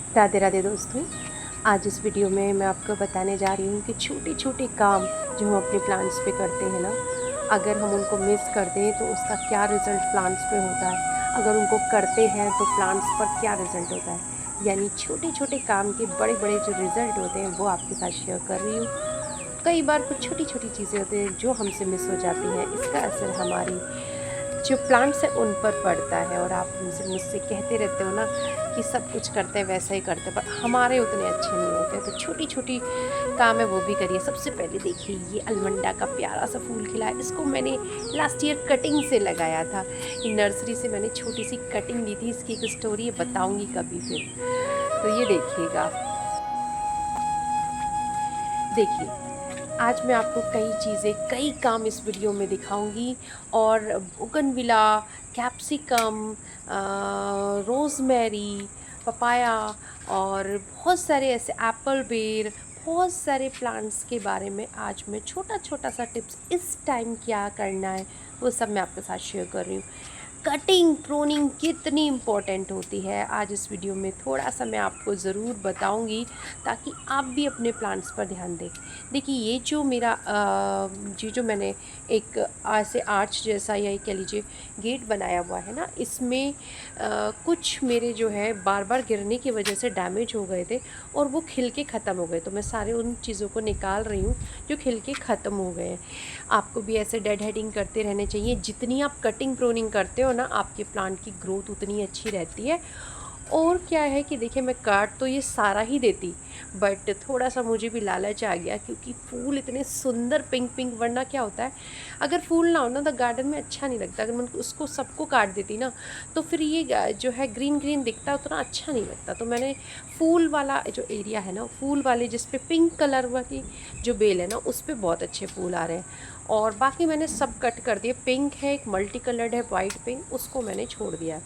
राधे राधे दोस्तों। आज इस वीडियो में मैं आपको बताने जा रही हूँ कि छोटे छोटे काम जो हम अपने प्लांट्स पे करते हैं ना, अगर हम उनको मिस कर दें तो उसका क्या रिज़ल्ट प्लांट्स पे होता है, अगर उनको करते हैं तो प्लांट्स पर क्या रिज़ल्ट होता है। यानी छोटे छोटे काम के बड़े बड़े जो रिज़ल्ट होते हैं वो आपके साथ शेयर कर रही हूँ। कई बार कुछ छोटी छोटी चीज़ें होती हैं जो हमसे मिस हो जाती हैं, इसका असर हमारी जो प्लांट्स हैं उन पर पड़ता है। और आप हमसे मुझसे कहते रहते हो ना कि सब कुछ करते हैं वैसा ही करते हैं, पर हमारे उतने अच्छे नहीं होते। तो छोटी छोटी काम है वो भी करिए। सबसे पहले देखिए, ये अलमंडा का प्यारा सा फूल खिला है। इसको मैंने लास्ट ईयर कटिंग से लगाया था। ये नर्सरी से मैंने छोटी सी कटिंग ली थी। इसकी एक स्टोरी बताऊंगी कभी फिर। तो ये देखिएगा, देखिए आज मैं आपको कई चीज़ें, कई काम इस वीडियो में दिखाऊंगी। और बोगनविला, कैप्सिकम, रोज़मेरी, पपाया और बहुत सारे ऐसे एप्पल बेर, बहुत सारे प्लांट्स के बारे में आज मैं छोटा छोटा सा टिप्स इस टाइम क्या करना है वो सब मैं आपके साथ शेयर कर रही हूँ। कटिंग प्रूनिंग कितनी इम्पोर्टेंट होती है आज इस वीडियो में थोड़ा सा मैं आपको ज़रूर बताऊंगी, ताकि आप भी अपने प्लांट्स पर ध्यान दें। देखिए, ये जो मेरा जो मैंने एक ऐसे आर्च जैसा या कह लीजिए गेट बनाया हुआ है ना, इसमें कुछ मेरे जो है बार बार गिरने की वजह से डैमेज हो गए थे और वो खिल के ख़त्म हो गए। तो मैं सारे उन चीज़ों को निकाल रही हूँ जो खिल के ख़त्म हो गए हैं। आपको भी ऐसे डेड हेडिंग करते रहने चाहिए। जितनी आप कटिंग प्रूनिंग करते हो ना, आपके प्लांट की ग्रोथ उतनी अच्छी रहती है। और क्या है कि देखिए, मैं काट तो ये सारा ही देती, बट थोड़ा सा मुझे भी लालच आ गया क्योंकि फूल इतने सुंदर पिंक पिंक। वरना क्या होता है, अगर फूल ना हो ना तो गार्डन में अच्छा नहीं लगता। अगर मैं उसको सबको काट देती ना तो फिर ये जो है ग्रीन ग्रीन दिखता है, उतना अच्छा नहीं लगता। तो मैंने फूल वाला जो एरिया है ना, फूल वाले जिस पे पिंक कलर वाली जो बेल है ना, उस पर बहुत अच्छे फूल आ रहे हैं। और बाकी मैंने सब कट कर दिए। पिंक है, एक मल्टी कलर्ड है वाइट पिंक, उसको मैंने छोड़ दिया।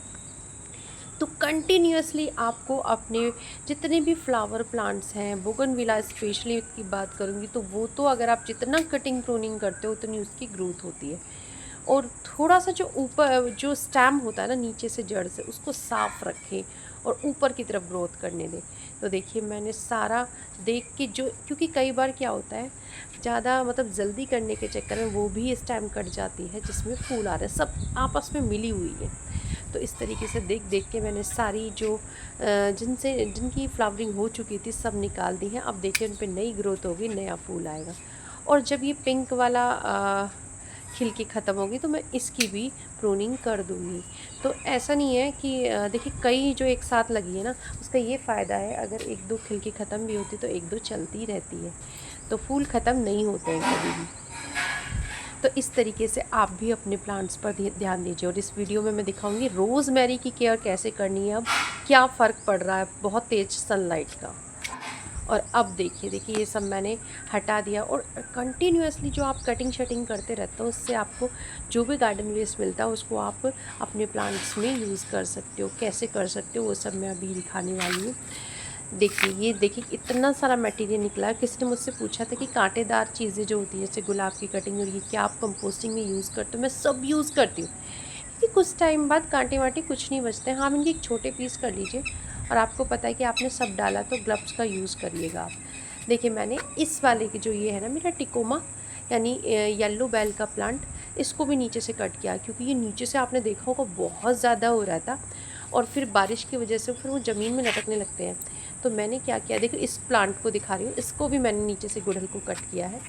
तो कंटिन्यूअसली आपको अपने जितने भी फ्लावर प्लांट्स हैं, बोगनविला स्पेशली की बात करूँगी, तो वो तो अगर आप जितना कटिंग प्रूनिंग करते हो उतनी उसकी ग्रोथ होती है। और थोड़ा सा जो ऊपर जो स्टेम होता है ना, नीचे से जड़ से, उसको साफ रखें और ऊपर की तरफ ग्रोथ करने दें। तो देखिए, मैंने सारा देख के जो, क्योंकि कई बार क्या होता है, ज़्यादा मतलब जल्दी करने के चक्कर में वो भी स्टेम कट जाती है जिसमें फूल आ रहे हैं, सब आपस में मिली हुई है। तो इस तरीके से देख देख के मैंने सारी जो जिनकी फ्लावरिंग हो चुकी थी सब निकाल दी है। अब देखिए, उन पर नई ग्रोथ होगी, नया फूल आएगा। और जब ये पिंक वाला खिल के ख़त्म होगी तो मैं इसकी भी प्रूनिंग कर दूँगी। तो ऐसा नहीं है कि देखिए, कई जो एक साथ लगी है ना, उसका ये फ़ायदा है, अगर एक दो खिल के ख़त्म भी होती तो एक दो चलती रहती है। तो फूल ख़त्म नहीं होते हैं कभी भी। तो इस तरीके से आप भी अपने प्लांट्स पर ध्यान दीजिए। और इस वीडियो में मैं दिखाऊंगी रोज़मेरी की केयर कैसे करनी है, अब क्या फ़र्क पड़ रहा है बहुत तेज़ सनलाइट का। और अब देखिए देखिए, ये सब मैंने हटा दिया। और कंटिन्यूअसली जो आप कटिंग शटिंग करते रहते हो, उससे आपको जो भी गार्डन वेस्ट मिलता है उसको आप अपने प्लांट्स में यूज़ कर सकते हो। कैसे कर सकते हो वो सब मैं अभी दिखाने वाली हूँ। देखिए, ये देखिए इतना सारा मटेरियल निकला है। किसी ने मुझसे पूछा था कि कांटेदार चीज़ें जो होती हैं जैसे गुलाब की कटिंग और ये क्या आप कंपोस्टिंग में यूज़ करते हो। मैं सब यूज़ करती हूँ क्योंकि कुछ टाइम बाद कांटे वाटे कुछ नहीं बचते हैं। हाँ, इनके एक छोटे पीस कर लीजिए। और आपको पता है कि आपने सब डाला तो ग्लव्स का यूज़ करिएगा आप। देखिए, मैंने इस वाले की जो ये है ना मेरा टिकोमा, यानी येलो बेल का प्लांट, इसको भी नीचे से कट किया क्योंकि ये नीचे से आपने देखा होगा बहुत ज़्यादा हो रहा था। और फिर बारिश की वजह से फिर वो ज़मीन में लटकने लगते हैं। तो मैंने क्या किया, देखो इस प्लांट को दिखा रही हूँ, इसको भी मैंने नीचे से गुड़हल को कट किया है।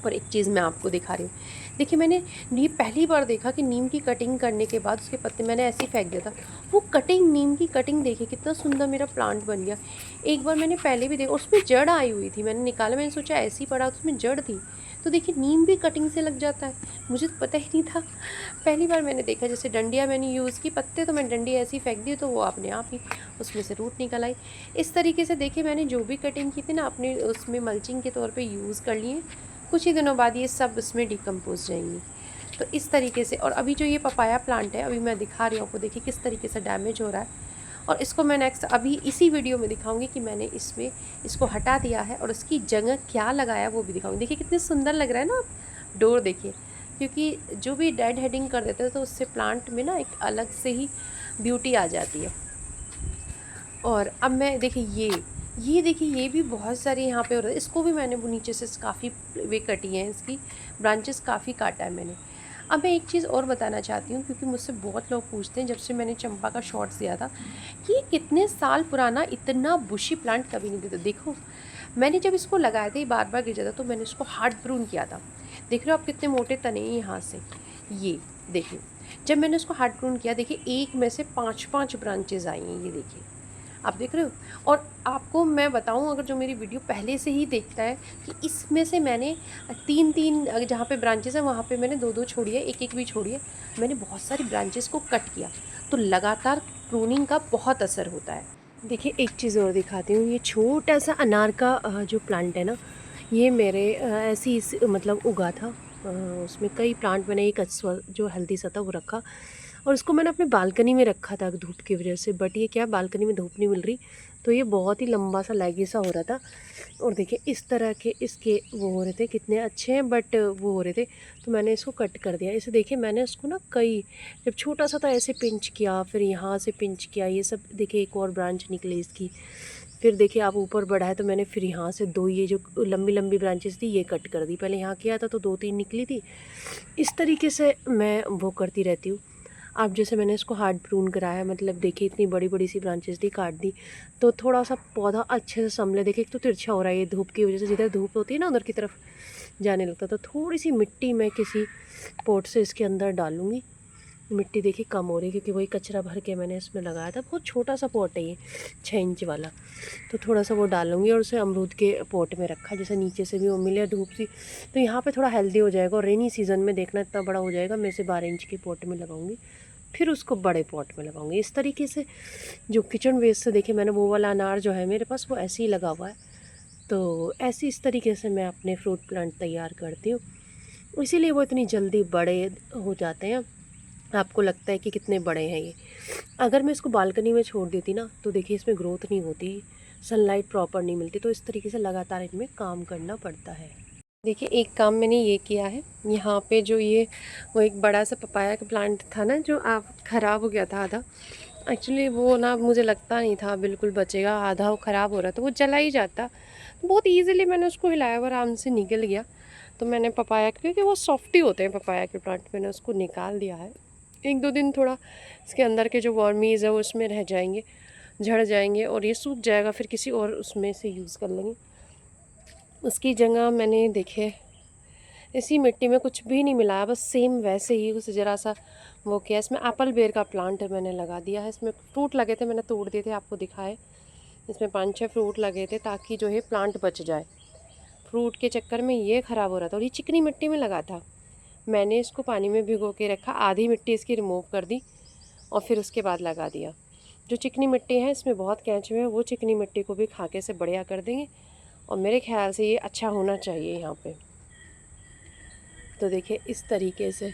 और एक चीज़ मैं आपको दिखा रही हूँ, देखिए मैंने ये पहली बार देखा कि नीम की कटिंग करने के बाद उसके पत्ते मैंने ऐसे ही फेंक दिया था। वो कटिंग, नीम की कटिंग, देखिए कितना सुंदर मेरा प्लांट बन गया। एक बार मैंने पहले भी देखा, उसमें जड़ आई हुई थी, मैंने निकाला, मैंने सोचा ऐसे ही पड़ा, उसमें जड़ थी। तो देखिए, नीम भी कटिंग से लग जाता है, मुझे तो पता ही नहीं था। पहली बार मैंने देखा। जैसे डंडियाँ मैंने यूज़ की, पत्ते तो मैंने डंडी ऐसे ही फेंक दी तो वो अपने आप ही उसमें से रूट निकल आई। इस तरीके से देखिए, मैंने जो भी कटिंग की थी ना अपने उसमें मल्चिंग के तौर पे यूज़ कर लिए। कुछ ही दिनों बाद ये सब इसमें डिकम्पोज जाएंगी। तो इस तरीके से। और अभी जो ये पपाया प्लांट है, अभी मैं दिखा रही हूँ आपको, देखिए किस तरीके से डैमेज हो रहा है। और इसको मैं नेक्स्ट अभी इसी वीडियो में दिखाऊंगी कि मैंने इसमें इसको हटा दिया है और उसकी जगह क्या लगाया वो भी दिखाऊंगी। देखिए कितने सुंदर लग रहा है ना डोर, देखिए। क्योंकि जो भी डेड हेडिंग कर देते हैं तो उससे प्लांट में ना एक अलग से ही ब्यूटी आ जाती है। और अब मैं देखिए ये देखिए ये भी बहुत सारी यहाँ पे हो रहा है, इसको भी मैंने वो नीचे से काफ़ी वे कटी हैं, इसकी ब्रांचेस काफ़ी काटा है मैंने। अब मैं एक चीज़ और बताना चाहती हूँ, क्योंकि मुझसे बहुत लोग पूछते हैं जब से मैंने चंपा का शॉर्ट्स दिया था कि ये कितने साल पुराना इतना बुशी प्लांट कभी नहीं देता। देखो मैंने जब इसको लगाया था ये बार बार गिर जाता, तो मैंने इसको हार्ड प्रून किया था। देख रहे हो आप कितने मोटे तने हैं यहाँ से, ये देखिए जब मैंने उसको हार्ड प्रून किया, देखिए एक में से 5-5 ब्रांचेज आई हैं, ये देखिए आप देख रहे हो। और आपको मैं बताऊं, अगर जो मेरी वीडियो पहले से ही देखता है कि इसमें से मैंने 3-3 जहाँ पे ब्रांचेस हैं वहाँ पे मैंने 2-2 छोड़ी है, एक भी छोड़ी है। मैंने बहुत सारी ब्रांचेस को कट किया, तो लगातार प्रूनिंग का बहुत असर होता है। देखिए एक चीज़ और दिखाती हूँ, ये छोटा सा अनार का जो प्लांट है ना, ये मेरे ऐसे ही मतलब उगा था। उसमें कई प्लांट मैंने एक अच्छा जो हेल्दी सा था वो रखा, और उसको मैंने अपने बालकनी में रखा था धूप की वजह से। बट ये क्या, बालकनी में धूप नहीं मिल रही, तो ये बहुत ही लंबा सा लैगी सा हो रहा था। और देखिए इस तरह के इसके वो हो रहे थे, कितने अच्छे हैं बट वो हो रहे थे, तो मैंने इसको कट कर दिया। इसे देखिए मैंने उसको ना कई, जब छोटा सा था ऐसे पिंच किया, फिर यहाँ से पिंच किया, ये सब देखिए एक और ब्रांच निकली इसकी। फिर देखिए आप ऊपर बढ़ाए तो मैंने फिर यहाँ से 2 ये जो लंबी लंबी ब्रांचेस थी ये कट कर दी। पहले यहाँ किया था तो 2-3 निकली थी। इस तरीके से मैं वो करती रहती हूँ। अब जैसे मैंने इसको हार्ड प्रून कराया, मतलब देखिए इतनी बड़ी बड़ी सी ब्रांचेस थी, काट दी तो थोड़ा सा पौधा अच्छे से संभले। देखिए एक तो तिरछा हो रहा है ये धूप की वजह से, जिधर धूप होती है ना उधर की तरफ जाने लगता। तो थोड़ी सी मिट्टी मैं किसी पॉट से इसके अंदर डालूँगी। मिट्टी देखिए कम हो रही है क्योंकि वही कचरा भर के मैंने इसमें लगाया था। बहुत छोटा सा पॉट है ये, 6 इंच वाला। तो थोड़ा सा वो डालूँगी और उसे अमरूद के पॉट में रखा, जैसे नीचे से भी वो मिले धूप सी, तो यहाँ पे थोड़ा हेल्दी हो जाएगा। और रेनी सीज़न में देखना इतना बड़ा हो जाएगा, मैं इसे 12 इंच के पॉट में लगाऊंगी, फिर उसको बड़े पॉट में लगाऊंगी। इस तरीके से जो किचन वेस्ट से, देखिए मैंने वो वाला अनार जो है मेरे पास वो ऐसे ही लगा हुआ है। तो ऐसी इस तरीके से मैं अपने फ्रूट प्लांट तैयार करती हूँ, इसीलिए वो इतनी जल्दी बड़े हो जाते हैं। आपको लगता है कि कितने बड़े हैं ये। अगर मैं इसको बालकनी में छोड़ देती ना तो देखिए इसमें ग्रोथ नहीं होती, सनलाइट प्रॉपर नहीं मिलती, तो इस तरीके से लगातार इनमें काम करना पड़ता है। देखिए एक काम मैंने ये किया है, यहाँ पे जो ये वो एक बड़ा सा पपाया का प्लांट था ना जो आप ख़राब हो गया था आधा, एक्चुअली वो ना मुझे लगता नहीं था बिल्कुल बचेगा, आधा वो ख़राब हो रहा था, वो जला ही जाता। बहुत इजीली मैंने उसको हिलाया और आराम से निकल गया। तो मैंने पपाया, क्योंकि वो सॉफ्ट ही होते हैं पपाया के प्लांट, मैंने उसको निकाल दिया है। 1-2 दिन थोड़ा इसके अंदर के जो वर्मीज़ है वो उसमें रह जाएंगे, झड़ जाएंगे और ये सूख जाएगा, फिर किसी और उसमें से यूज़ कर लेंगे। उसकी जगह मैंने देखे इसी मिट्टी में कुछ भी नहीं मिलाया, बस सेम वैसे ही उसे ज़रा सा वो किया। इसमें एप्पल बेर का प्लांट मैंने लगा दिया है, इसमें फ्रूट लगे थे, मैंने तोड़ दिए थे, आपको दिखाए। इसमें 5-6 फ्रूट लगे थे ताकि जो है प्लांट बच जाए। फ्रूट के चक्कर में ये ख़राब हो रहा था, और ये चिकनी मिट्टी में लगा था। मैंने इसको पानी में भिगो के रखा, आधी मिट्टी इसकी रिमूव कर दी और फिर उसके बाद लगा दिया। जो चिकनी मिट्टी है इसमें बहुत कैंचुए हैं, वो चिकनी मिट्टी को भी खाके से बढ़िया कर देंगे, और मेरे ख्याल से ये अच्छा होना चाहिए यहाँ पे। तो देखिए इस तरीके से।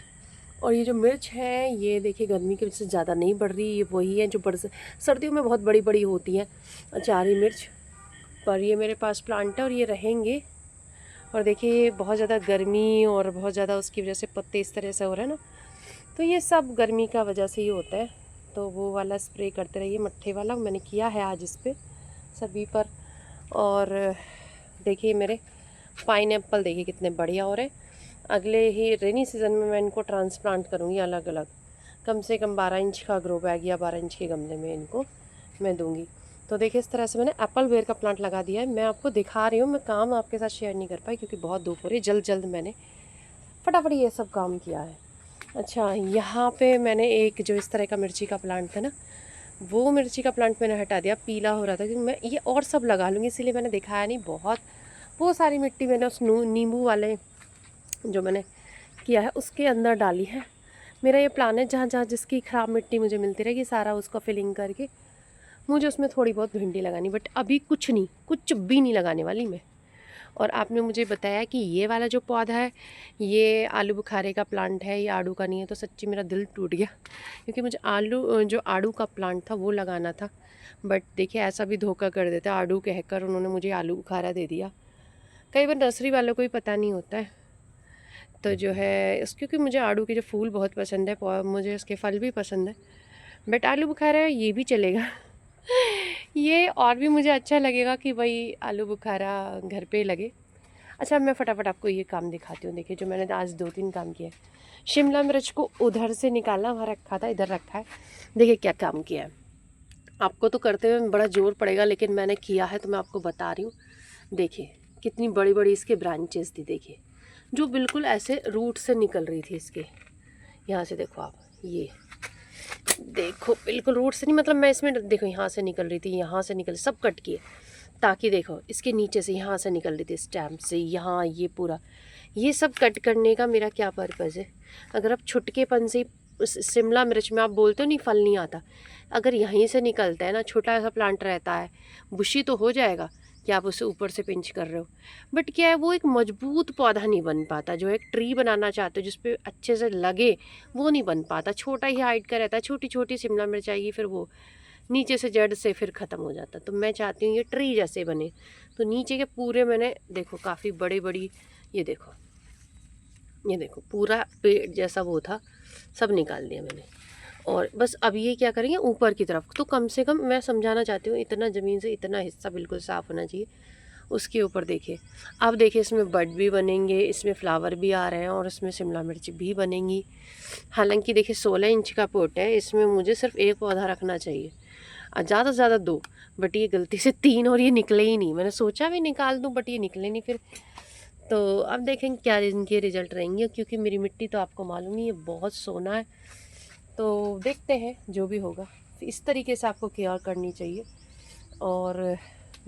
और ये जो मिर्च है ये देखिए गर्मी की वजह से ज़्यादा नहीं बढ़ रही, ये वही है जो सर्दियों में बहुत बड़ी बड़ी होती हैं अचारी मिर्च। पर ये मेरे पास प्लांट है और ये रहेंगे। और देखिए बहुत ज़्यादा गर्मी और बहुत ज़्यादा उसकी वजह से पत्ते इस तरह से हो रहे हैं ना, तो ये सब गर्मी का वजह से ही होता है। तो वो वाला स्प्रे करते रहिए, मट्ठे वाला मैंने किया है आज इस पर सभी पर। और देखिए मेरे पाइनएप्पल देखिए कितने बढ़िया हो रहे हैं। अगले ही रेनी सीज़न में मैं इनको ट्रांसप्लांट करूँगी अलग अलग, कम से कम 12 इंच का ग्रो बैग या 12 इंच के गमले में इनको मैं दूँगी। तो देखिए इस तरह से मैंने एप्पल बेर का प्लांट लगा दिया है। मैं आपको दिखा रही हूँ, मैं काम आपके साथ शेयर नहीं कर पाई क्योंकि बहुत धूप हो रही है। जल्द जल्द मैंने फटाफट ये सब काम किया है। अच्छा यहाँ पे मैंने एक जो इस तरह का मिर्ची का प्लांट था ना, वो मिर्ची का प्लांट मैंने हटा दिया, पीला हो रहा था क्योंकि मैं ये और सब लगा लूँगी, इसीलिए मैंने दिखाया नहीं। बहुत सारी मिट्टी मैंने उस नींबू वाले जो मैंने किया है उसके अंदर डाली है। मेरा ये प्लान है जहाँ जहाँ जिसकी ख़राब मिट्टी मुझे मिलती रहेगी सारा उसका फिलिंग करके मुझे उसमें थोड़ी बहुत भिंडी लगानी, बट अभी कुछ नहीं, कुछ भी नहीं लगाने वाली मैं। और आपने मुझे बताया कि ये वाला जो पौधा है ये आलू बुखारे का प्लांट है, ये आड़ू का नहीं है, तो सच्ची मेरा दिल टूट गया क्योंकि मुझे जो आड़ू का प्लांट था वो लगाना था। बट देखिए ऐसा भी धोखा कर देता है, आड़ू कहकर उन्होंने मुझे आलू बुखारा दे दिया। कई बार नर्सरी वालों को ही पता नहीं होता है। तो जो है क्योंकि मुझे आड़ू के जो फूल बहुत पसंद है, मुझे उसके फल भी पसंद है, बट आलू बुखारा ये भी चलेगा ये और भी मुझे अच्छा लगेगा कि भाई आलू बुखारा घर पे ही लगे। अच्छा, मैं फटाफट आपको ये काम दिखाती हूँ। देखिए, जो मैंने आज 2-3 काम किए। शिमला मिर्च को उधर से निकाला, वहाँ रखा था, इधर रखा है। देखिए क्या काम किया है। आपको तो करते हुए बड़ा ज़ोर पड़ेगा, लेकिन मैंने किया है तो मैं आपको बता रही हूँ। देखिए कितनी बड़ी बड़ी इसके ब्रांचेस थी। देखिए जो बिल्कुल ऐसे रूट से निकल रही थी इसके। यहाँ से देखो आप, ये देखो बिल्कुल रूट से नहीं, मतलब मैं इसमें देखो यहाँ से निकल रही थी, यहाँ से निकल, सब कट किए, ताकि देखो इसके नीचे से यहाँ से निकल रही थी, स्टैम्प से यहाँ, ये पूरा, ये सब कट करने का मेरा क्या पर्पज़ है। अगर आप छुटकेपन से शिमला मिर्च में आप बोलते हो नहीं फल नहीं आता, अगर यहीं से निकलता है ना, छोटा सा प्लांट रहता है, बुशी तो हो जाएगा कि आप उसे ऊपर से पिंच कर रहे हो, बट क्या है वो एक मजबूत पौधा नहीं बन पाता। जो एक ट्री बनाना चाहते हो जिस पे अच्छे से लगे, वो नहीं बन पाता। छोटा ही हाइट का रहता है, छोटी छोटी शिमला मिर्च आएगी, फिर वो नीचे से जड़ से फिर ख़त्म हो जाता। तो मैं चाहती हूँ ये ट्री जैसे बने। तो नीचे के पूरे मैंने देखो काफ़ी बड़ी बड़ी, ये देखो पूरा पेड़ जैसा वो था, सब निकाल दिया मैंने। और बस अब ये क्या करेंगे ऊपर की तरफ, तो कम से कम मैं समझाना चाहती हूँ, इतना ज़मीन से इतना हिस्सा बिल्कुल साफ़ होना चाहिए। उसके ऊपर देखिए, अब देखिए इसमें बड भी बनेंगे, इसमें फ्लावर भी आ रहे हैं, और इसमें शिमला मिर्च भी बनेंगी। हालांकि देखिए 16 इंच का पोट है, इसमें मुझे सिर्फ एक पौधा रखना चाहिए, ज़्यादा से ज़्यादा 2, बट ये गलती से 3 और ये निकले ही नहीं। मैंने सोचा भी निकाल दूँ, बट ये निकले नहीं फिर। तो अब देखेंगे क्या इनके रिज़ल्ट रहेंगे, क्योंकि मेरी मिट्टी तो आपको मालूम नहीं है बहुत सोना है। तो देखते हैं जो भी होगा, इस तरीके से आपको केयर करनी चाहिए। और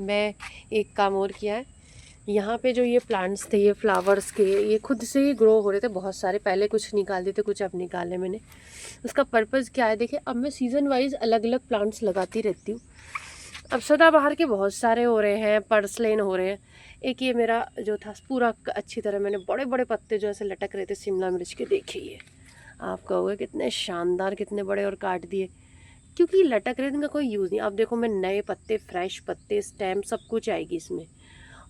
मैं एक काम और किया है, यहाँ पे जो ये प्लांट्स थे, ये फ्लावर्स के, ये खुद से ही ग्रो हो रहे थे बहुत सारे। पहले कुछ निकाल देते, कुछ अब निकाले मैंने। उसका पर्पज़ क्या है, देखिए अब मैं सीज़न वाइज अलग अलग प्लांट्स लगाती रहती हूँ। अब सदाबहार के बहुत सारे हो रहे हैं, पर्सलेन हो रहे हैं। एक ये मेरा जो था पूरा अच्छी तरह मैंने, बड़े बड़े पत्ते जो ऐसे लटक रहे थे शिमला मिर्च के, देखिए ये आप कहोगे कितने शानदार, कितने बड़े, और काट दिए क्योंकि लटक रहे थे, इनका कोई यूज़ नहीं। अब देखो मैं नए पत्ते, फ्रेश पत्ते, स्टेम सब कुछ आएगी इसमें,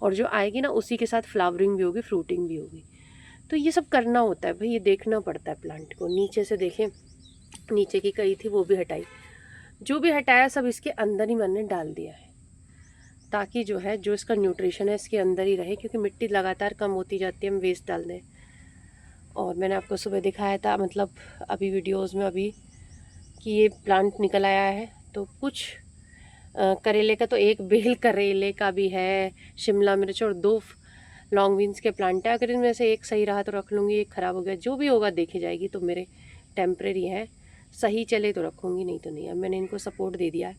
और जो आएगी ना उसी के साथ फ्लावरिंग भी होगी, फ्रूटिंग भी होगी। तो ये सब करना होता है भाई, ये देखना पड़ता है प्लांट को। नीचे से देखें, नीचे की कई थी वो भी हटाई, जो भी हटाया सब इसके अंदर ही मैंने डाल दिया है, ताकि जो है जो इसका न्यूट्रिशन है इसके अंदर ही रहे, क्योंकि मिट्टी लगातार कम होती जाती है, हम वेस्ट डाल दें। और मैंने आपको सुबह दिखाया था, मतलब अभी वीडियोज़ में अभी, कि ये प्लांट निकल आया है। तो कुछ करेले का, तो एक बेल करेले का भी है, शिमला मिर्च और 2 लॉन्ग बीन्स के प्लांट है। अगर इनमें से एक सही रहा तो रख लूँगी, एक ख़राब हो गया, जो भी होगा देखी जाएगी। तो मेरे टेम्परेरी है, सही चले तो रखूँगी, नहीं तो नहीं। अब मैंने इनको सपोर्ट दे दिया है,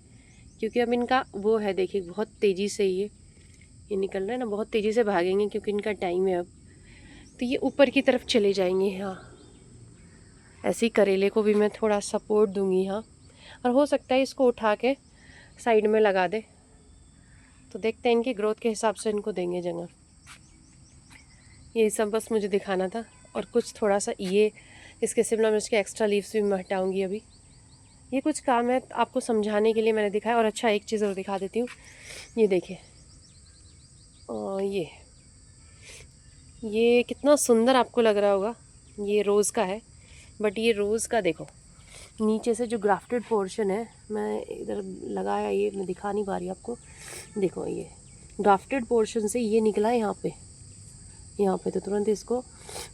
क्योंकि अब इनका वो है, देखिए बहुत तेज़ी से ये निकल रहा है ना, बहुत तेज़ी से भागेंगे क्योंकि इनका टाइम है अब। तो ये ऊपर की तरफ चले जाएंगे। हाँ, ऐसे ही करेले को भी मैं थोड़ा सपोर्ट दूँगी। हाँ, और हो सकता है इसको उठा के साइड में लगा दे, तो देखते हैं इनकी ग्रोथ के हिसाब से इनको देंगे जगह। ये सब बस मुझे दिखाना था। और कुछ थोड़ा सा ये इसके शिमला मिर्च के एक्स्ट्रा लीव्स भी मैं हटाऊँगी अभी। ये कुछ काम है आपको समझाने के लिए मैंने दिखाया। और अच्छा एक चीज़ और दिखा देती हूँ, ये देखिए, ये कितना सुंदर आपको लग रहा होगा, ये रोज़ का है। बट ये रोज़ का देखो नीचे से जो ग्राफ्टेड पोर्शन है, मैं इधर लगाया, ये मैं दिखा नहीं पा रही आपको। देखो ये ग्राफ्टेड पोर्शन से ये निकला है यहाँ पे तो तुरंत इसको,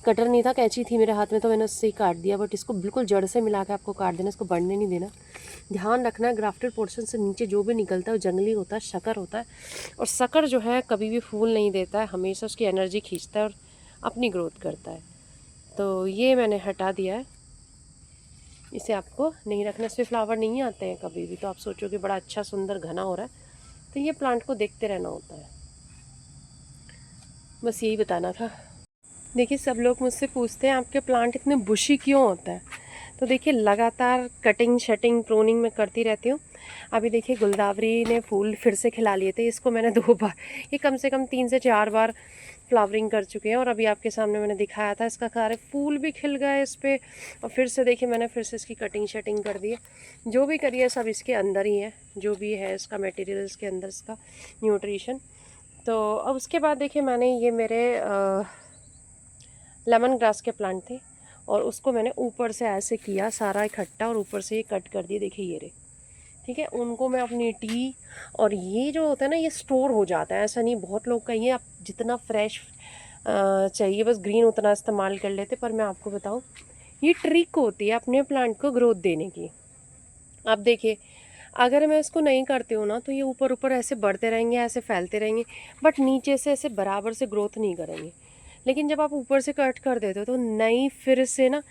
कटर नहीं था, कैंची थी मेरे हाथ में, तो मैंने उससे ही काट दिया। बट इसको बिल्कुल जड़ से मिला के आपको काट देना, इसको बढ़ने नहीं देना। ध्यान रखना, ग्राफ्टेड पोर्शन से नीचे जो भी निकलता है वो जंगली होता है, शकर होता है। और शकर जो है कभी भी फूल नहीं देता है, हमेशा उसकी एनर्जी खींचता है और अपनी ग्रोथ करता है। तो ये मैंने हटा दिया है, इसे आपको नहीं रखना। इस पर फ्लावर नहीं आते हैं कभी भी, तो आप सोचोगे बड़ा अच्छा सुंदर घना हो रहा है, तो ये प्लांट को देखते रहना होता है। बस यही बताना था। देखिए सब लोग मुझसे पूछते हैं आपके प्लांट इतने बुशी क्यों होता है। तो देखिए लगातार कटिंग शटिंग प्रूनिंग में करती रहती हूँ। अभी देखिए गुलदावरी ने फूल फिर से खिला लिए थे, इसको मैंने 2 बार, ये कम से कम 3 से 4 बार फ्लावरिंग कर चुके हैं। और अभी आपके सामने मैंने दिखाया था, इसका सारे फूल भी खिल गए इस पर। और फिर से देखिए मैंने फिर से इसकी कटिंग शटिंग कर दी है। जो भी करी है सब इसके अंदर ही है, जो भी है इसका मटेरियल, इसके अंदर इसका न्यूट्रिशन। तो अब उसके बाद देखिए मैंने ये मेरे लेमन ग्रास के प्लांट थे, और उसको मैंने ऊपर से ऐसे किया सारा इकट्ठा, और ऊपर से ये कट कर दिए। देखिए ये रहे, ठीक है, उनको मैं अपनी टी, और ये जो होता है ना ये स्टोर हो जाता है, ऐसा नहीं, बहुत लोग कहिए आप जितना फ्रेश चाहिए बस ग्रीन उतना इस्तेमाल कर लेते, पर मैं आपको बताऊँ ये ट्रिक होती है अपने प्लांट को ग्रोथ देने की। आप देखिए, अगर मैं इसको नहीं करती हूँ ना तो ये ऊपर ऊपर ऐसे बढ़ते रहेंगे, ऐसे फैलते रहेंगे, बट नीचे से ऐसे बराबर से ग्रोथ नहीं करेंगे। लेकिन जब आप ऊपर से कट कर देते हो तो नई फिर से ना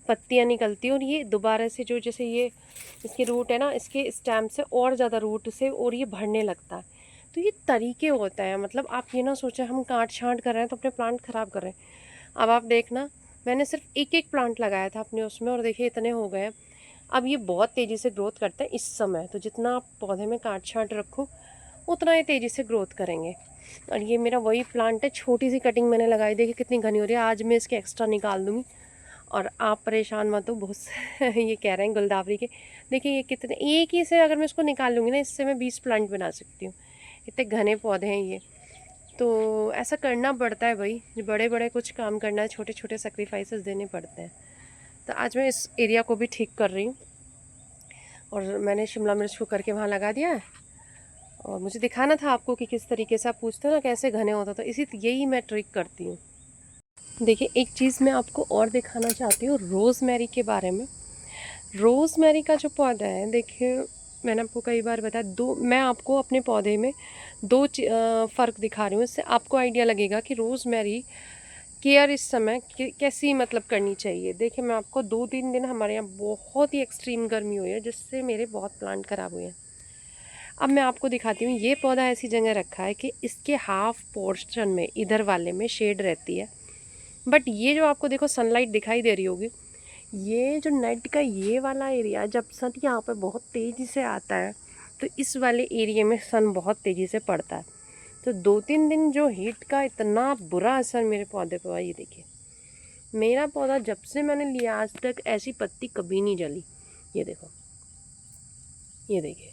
पत्तियाँ निकलती हैं, और ये दोबारा से जो जैसे ये इसके रूट है ना, इसके स्टेम से और ज़्यादा रूट से और ये बढ़ने लगता है। तो ये तरीके होते हैं, मतलब आप ये ना सोचें हम काट छांट कर रहे हैं तो अपने प्लांट ख़राब कर रहे हैं। अब आप देखना, मैंने सिर्फ एक एक प्लांट लगाया था अपने उसमें, और देखिए इतने हो गए हैं। अब ये बहुत तेज़ी से ग्रोथ करते हैं इस समय, तो जितना आप पौधे में काट छांट रखो उतना ही तेज़ी से ग्रोथ करेंगे। और ये मेरा वही प्लांट है, छोटी सी कटिंग मैंने लगाई, देखिए कितनी घनी हो रही है। आज मैं इसके एक्स्ट्रा निकाल दूँगी, और आप परेशान मत हो, बहुत ये कह रहे हैं गुलदावरी के, देखिए ये कितने, एक ही से अगर मैं इसको निकाल लूँगी ना, इससे मैं 20 प्लांट बना सकती हूँ। इतने घने पौधे हैं ये। तो ऐसा करना पड़ता है भाई, बड़े बड़े कुछ काम करना है, छोटे छोटे सेक्रीफाइसेस देने पड़ते हैं। तो आज मैं इस एरिया को भी ठीक कर रही हूँ, और मैंने शिमला मिर्च को करके वहाँ लगा दिया है। और मुझे दिखाना था आपको कि किस तरीके से, आप पूछते हो ना कैसे घने होता, तो यही मैं ट्रिक करती हूँ। देखिए एक चीज़ मैं आपको और दिखाना चाहती हूँ रोज़मेरी के बारे में। रोज़मेरी का जो पौधा है, देखिए मैंने आपको कई बार बताया, दो मैं आपको अपने पौधे में फ़र्क दिखा रही हूँ, इससे आपको आइडिया लगेगा कि रोज़मेरी केयर इस समय कैसी मतलब करनी चाहिए। देखिए मैं आपको 2-3 दिन हमारे यहाँ बहुत ही एक्सट्रीम गर्मी हुई है, जिससे मेरे बहुत प्लांट ख़राब हुए हैं। अब मैं आपको दिखाती हूँ, ये पौधा ऐसी जगह रखा है कि इसके हाफ पोर्शन में इधर वाले में शेड रहती है, बट ये जो आपको देखो सनलाइट दिखाई दे रही होगी, ये जो नेट का ये वाला एरिया, जब सन यहाँ पे बहुत तेज़ी से आता है तो इस वाले एरिया में सन बहुत तेज़ी से पड़ता है। तो 2-3 दिन जो हीट का इतना बुरा असर मेरे पौधे पर हुआ, ये देखिए मेरा पौधा जब से मैंने लिया आज तक ऐसी पत्ती कभी नहीं जली। ये देखो, ये देखिए।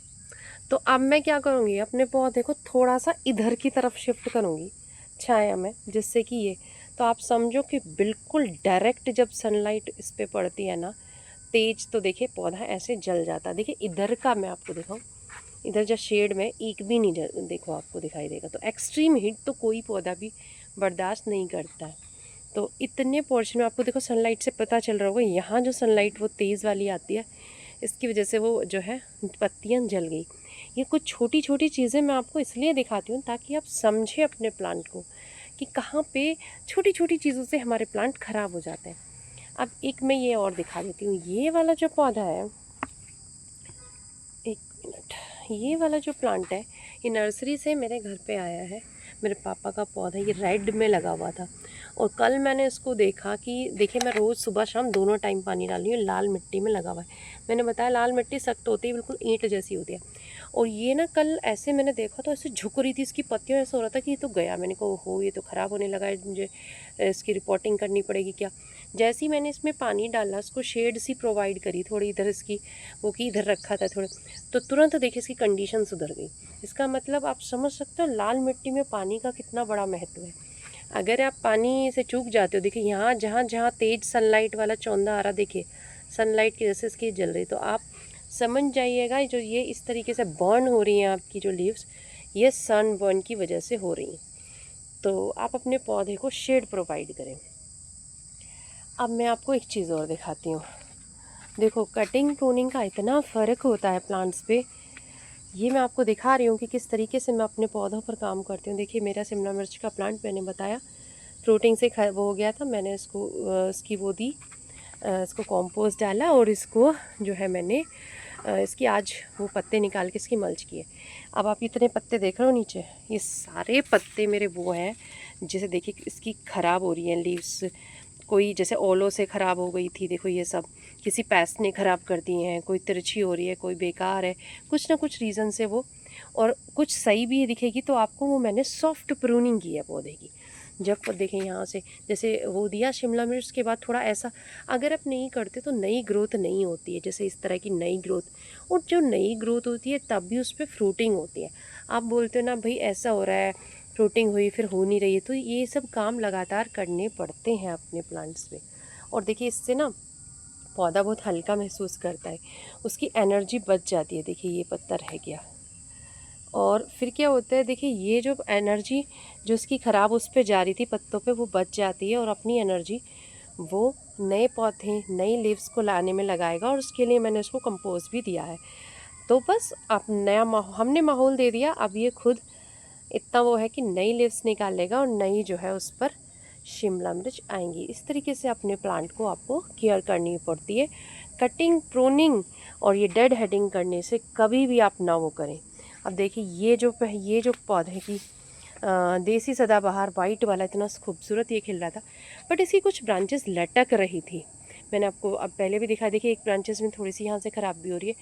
तो अब मैं क्या करूँगी, अपने पौधे को थोड़ा सा इधर की तरफ शिफ्ट करूँगी छाया में, जिससे कि ये, तो आप समझो कि बिल्कुल डायरेक्ट जब सनलाइट इस पे पड़ती है ना तेज, तो देखिए पौधा ऐसे जल जाता है। देखिए इधर का मैं आपको दिखाऊँ, इधर जो शेड में एक भी नहीं देखो आपको दिखाई देगा। तो एक्सट्रीम हीट तो कोई पौधा भी बर्दाश्त नहीं करता है। तो इतने पोर्शन में आपको देखो सनलाइट से पता चल रहा होगा, यहाँ जो सनलाइट वो तेज़ वाली आती है, इसकी वजह से वो जो है पत्तियाँ जल गई। ये कुछ छोटी छोटी चीज़ें मैं आपको इसलिए दिखाती हूँ ताकि आप समझें अपने प्लांट को कि कहाँ पे छोटी छोटी चीज़ों से हमारे प्लांट ख़राब हो जाते हैं। अब एक मैं ये और दिखा देती हूँ, ये वाला जो पौधा है, एक मिनट, ये वाला जो प्लांट है ये नर्सरी से मेरे घर पे आया है, मेरे पापा का पौधा, ये रेड में लगा हुआ था। और कल मैंने इसको देखा कि देखिए मैं रोज़ सुबह शाम दोनों टाइम पानी डाल रही हूँ, लाल मिट्टी में लगा हुआ है। मैंने बताया लाल मिट्टी सख्त होती है, बिल्कुल ईंट जैसी होती है। और ये ना कल ऐसे मैंने देखा तो ऐसे झुक रही थी इसकी पत्तियाँ, ऐसा हो रहा था कि ये तो गया। मैंने कहा हो ये तो ख़राब होने लगा है, मुझे इसकी रिपोर्टिंग करनी पड़ेगी क्या। जैसे ही मैंने इसमें पानी डाला, उसको शेड सी प्रोवाइड करी थोड़ी, इधर इसकी वो की इधर रखा था थोड़े, तो तुरंत देखिए इसकी कंडीशन सुधर गई। इसका मतलब आप समझ सकते हो लाल मिट्टी में पानी का कितना बड़ा महत्व है। अगर आप पानी से चूक जाते हो, देखिए यहाँ जहाँ जहाँ तेज सनलाइट वाला चौंधा आ रहा, देखिए सनलाइट की वजह से इसकी जल रही, तो आप समझ जाइएगा जो ये इस तरीके से बर्न हो रही हैं आपकी जो लीव्स, ये सन बर्न की वजह से हो रही हैं। तो आप अपने पौधे को शेड प्रोवाइड करें। अब मैं आपको एक चीज़ और दिखाती हूँ। देखो कटिंग प्रूनिंग का इतना फ़र्क होता है प्लांट्स पे, ये मैं आपको दिखा रही हूँ कि किस तरीके से मैं अपने पौधों पर काम करती हूँ। देखिए मेरा शिमला मिर्च का प्लांट मैंने बताया फ्रूटिंग से वो हो गया था, मैंने इसको इसकी वो दी, इसको कॉम्पोस्ट डाला, और इसको जो है मैंने इसकी आज वो पत्ते निकाल के इसकी मल्च किए। अब आप इतने पत्ते देख रहे हो नीचे, ये सारे पत्ते मेरे वो हैं, जैसे देखिए इसकी ख़राब हो रही हैं लीव्स, कोई जैसे ओलों से ख़राब हो गई थी, देखो ये सब किसी पेस्ट ने ख़राब कर दी हैं, कोई तिरछी हो रही है, कोई बेकार है, कुछ ना कुछ रीज़न से वो, और कुछ सही भी दिखेगी तो आपको वो मैंने सॉफ्ट प्रूनिंग की है पौधे की। जब देखें यहाँ से जैसे वो दिया शिमला मिर्च के बाद थोड़ा ऐसा, अगर आप नहीं करते तो नई ग्रोथ नहीं होती है, जैसे इस तरह की नई ग्रोथ, और जो नई ग्रोथ होती है तब भी उस पर फ्रूटिंग होती है। आप बोलते हो ना भाई ऐसा हो रहा है, फ्रूटिंग हुई फिर हो नहीं रही है, तो ये सब काम लगातार करने पड़ते हैं अपने प्लांट्स पे। और देखिए इससे ना पौधा बहुत हल्का महसूस करता है, उसकी एनर्जी बच जाती है। देखिए ये पत्ता रह गया, और फिर क्या होता है, देखिए ये जो एनर्जी जो उसकी ख़राब उस पे जा रही थी पत्तों पे, वो बच जाती है और अपनी एनर्जी वो नए पौधे नई लीव्स को लाने में लगाएगा। और उसके लिए मैंने उसको कंपोज भी दिया है। तो बस अब नया हमने माहौल दे दिया, अब ये खुद इतना वो है कि नई लीव्स निकाल लेगा और नई जो है उस पर शिमला मिर्च आएंगी। इस तरीके से अपने प्लांट को आपको केयर करनी पड़ती है। कटिंग, प्रूनिंग और ये डेड हेडिंग करने से कभी भी आप ना वो करें। अब देखिए ये जो पौधे की देसी सदाबहार वाइट वाला इतना खूबसूरत ये खिल रहा था, बट इसकी कुछ ब्रांचेस लटक रही थी। मैंने आपको अब पहले भी दिखा, देखिए एक ब्रांचेस में थोड़ी सी यहाँ से ख़राब भी हो रही है।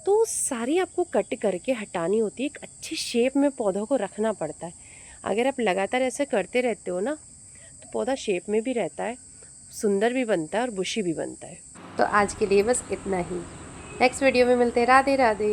तो सारी आपको कट करके हटानी होती है, एक अच्छी शेप में पौधों को रखना पड़ता है। अगर आप लगातार ऐसे करते रहते हो ना, तो पौधा शेप में भी रहता है, सुंदर भी बनता है और बुशी भी बनता है। तो आज के लिए बस इतना ही। नेक्स्ट वीडियो में मिलते हैं। राधे राधे।